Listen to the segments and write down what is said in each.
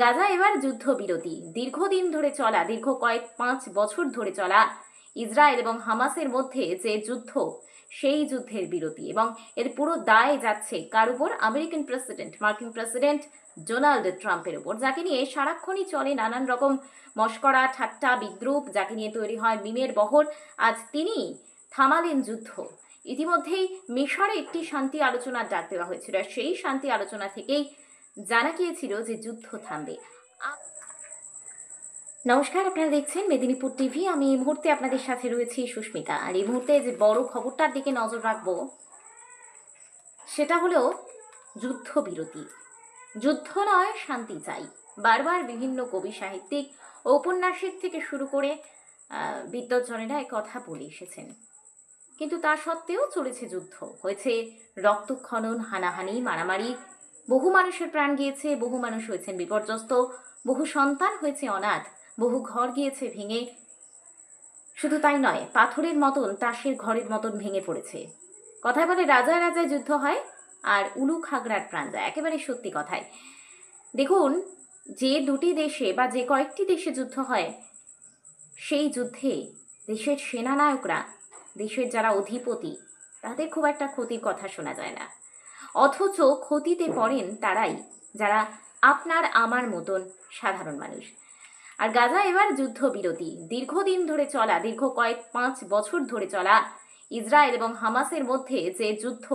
গাজা এবার যুদ্ধবিরতি। দীর্ঘদিন ধরে চলা, দীর্ঘ কয়েক 5 বছর ধরে চলা ইসরায়েল এবং হামাসের মধ্যে যে যুদ্ধ, সেই যুদ্ধের বিরতি। এবং এর পুরো দায় যাচ্ছে কার উপর? মার্কিন প্রেসিডেন্ট ডোনাল্ড ট্রাম্পের উপর, যাকে নিয়ে সারাক্ষণই চলে নানান রকম মশকরা, ঠাট্টা, বিদ্রুপ, যাকে নিয়ে তৈরি হয় মিমের বহর। আজ তিনি থামালেন যুদ্ধ। ইতিমধ্যেই মিশরে একটি শান্তি আলোচনার ডাক দেওয়া হয়েছিল, আর সেই শান্তি আলোচনা থেকেই জানা গিয়েছিল যে যুদ্ধ থামবে। নমস্কার, আপনারা দেখছেন মেদিনীপুর টিভি। আমি এই মুহূর্তে আপনাদের সাথে রয়েছি সুস্মিতা। আর এই মুহূর্তে যে বড় খবরটার দিকে নজর রাখবো সেটা হলো যুদ্ধবিরতি। যুদ্ধ নয়, শান্তি চাই। বারবার বিভিন্ন কবি, সাহিত্যিক, ঔপন্যাসিক থেকে শুরু করে বিদ্বজ্জনেরা কথা বলে এসেছেন, কিন্তু তা সত্ত্বেও চলেছে যুদ্ধ। হয়েছে রক্তক্ষরণ, হানাহানি, মারামারি, বহু মানুষের প্রাণ গিয়েছে, বহু মানুষ হয়েছেন বিপর্যস্ত, বহু সন্তান হয়েছে অনাথ, বহু ঘর গিয়েছে ভেঙে। শুধু তাই নয়, পাথরের মতন, তাসের ঘরের মতন ভেঙে পড়েছে। কথায় বলে রাজায় রাজায় যুদ্ধ হয় আর উলু খাগড়ার প্রাণ যায়। একেবারে সত্যি কথায়। দেখুন, যে দুটি দেশে বা যে কয়েকটি দেশে যুদ্ধ হয়, সেই যুদ্ধে দেশের সেনানায়করা, দেশের যারা অধিপতি, তাদের খুব একটা ক্ষতির কথা শোনা যায় না। অথচ ক্ষতিতে পড়েন তারাই, যারা আপনার আমার মতন সাধারণ মানুষ। আর গাজা এবার যুদ্ধবিরতি। দীর্ঘদিন ধরে চলা, দীর্ঘ কয়েক 5 বছর ধরে চলা ইসরায়েল এবং হামাসের মধ্যে যে যুদ্ধ,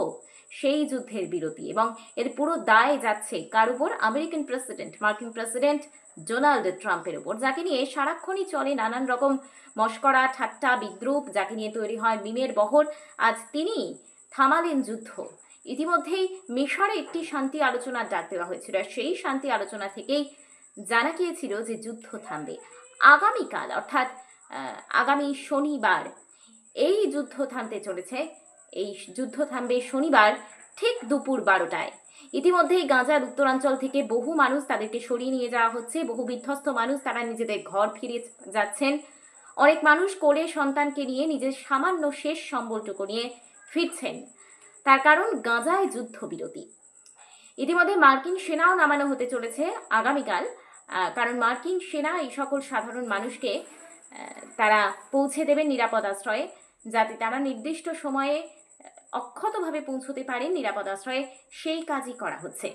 সেই যুদ্ধের বিরতি। এবং এর পুরো দায় যাচ্ছে কার উপর? মার্কিন প্রেসিডেন্ট ডোনাল্ড ট্রাম্পের উপর, যাকে নিয়ে সারাক্ষণই চলে নানান রকম মশকরা, ঠাট্টা, বিদ্রুপ, যাকে নিয়ে তৈরি হয় মিমের বহর। আজ তিনি থামালেন যুদ্ধ। ইতিমধ্যেই মিশরে একটি শান্তি আলোচনার ডাক দেওয়া হয়েছিল, আর সেই শান্তি আলোচনা থেকেই জানা গিয়েছিল যে যুদ্ধ থামবে। আগামীকাল, অর্থাৎ আগামী শনিবার এই যুদ্ধ থামতে চলেছে। এই যুদ্ধ থামবে শনিবার ঠিক দুপুর 12টায়। ইতিমধ্যেই গাজার উত্তরাঞ্চল থেকে বহু মানুষ, তাদেরকে সরিয়ে নিয়ে যাওয়া হচ্ছে। বহু বিধ্বস্ত মানুষ, তারা নিজেদের ঘর ফিরে যাচ্ছেন। অনেক মানুষ কোলে সন্তানকে নিয়ে নিজের সামান্য শেষ সম্বলটুকু নিয়ে ফিরছেন। তার কারণ গাজায় যুদ্ধবিরতি। ইতিমধ্যে মার্কিন সেনাও নামানো হতে চলেছে আগামীকাল, কারণ মার্কিন সেনা এই সকল সাধারণ মানুষকে তারা পৌঁছে দেবেন নিরাপদ আশ্রয়ে, যাতে তারা নির্দিষ্ট সময়ে অক্ষতভাবে পৌঁছতে পারেন নিরাপদ আশ্রয়ে, সেই কাজই করা হচ্ছে।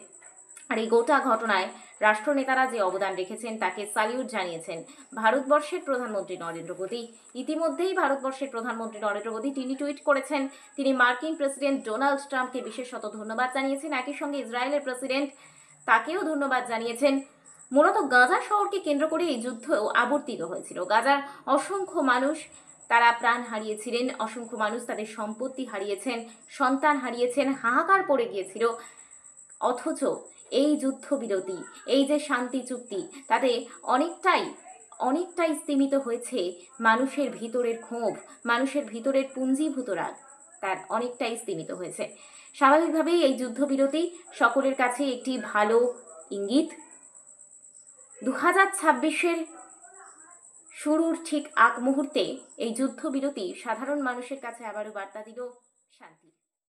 আর এই গোটা ঘটনায় রাষ্ট্রনেতারা যে অবদান রেখেছেন তাকে স্যালিউট জানিয়েছেন ভারতবর্ষের প্রধানমন্ত্রী নরেন্দ্র মোদী। ইতিমধ্যেই ভারতবর্ষের প্রধানমন্ত্রী নরেন্দ্র মোদী তিনি টুইট করেছেন, তিনি মার্কিন প্রেসিডেন্ট ডোনাল্ড ট্রাম্পকে বিশেষত ধন্যবাদ জানিয়েছেন। একই সঙ্গে ইসরায়েলের প্রেসিডেন্ট, তাকেও ধন্যবাদ জানিয়েছেন। মূলত গাজা শহরকে কেন্দ্র করে এই যুদ্ধ আবর্তিত হয়েছিল। গাজার অসংখ্য মানুষ তারা প্রাণ হারিয়েছিলেন, অসংখ্য মানুষ তাদের সম্পত্তি হারিয়েছেন, সন্তান হারিয়েছেন, হাহাকার পড়ে গিয়েছিল। অথচ এই যুদ্ধবিরতি, এই যে শান্তি চুক্তি, তাতে অনেকটাই স্তীমিত হয়েছে মানুষের ভিতরের ক্ষোভ, মানুষের ভিতরের পুঞ্জীভূত রাগ, তার অনেকটাই স্তীমিত হয়েছে। স্বাভাবিকভাবেই এই যুদ্ধবিরতি সকলের কাছে একটি ভালো ইঙ্গিত। 2026-এর শুরুর ঠিক আগ মুহূর্তে এই যুদ্ধবিরতি সাধারণ মানুষের কাছে আবারও বার্তা দিল শান্তি।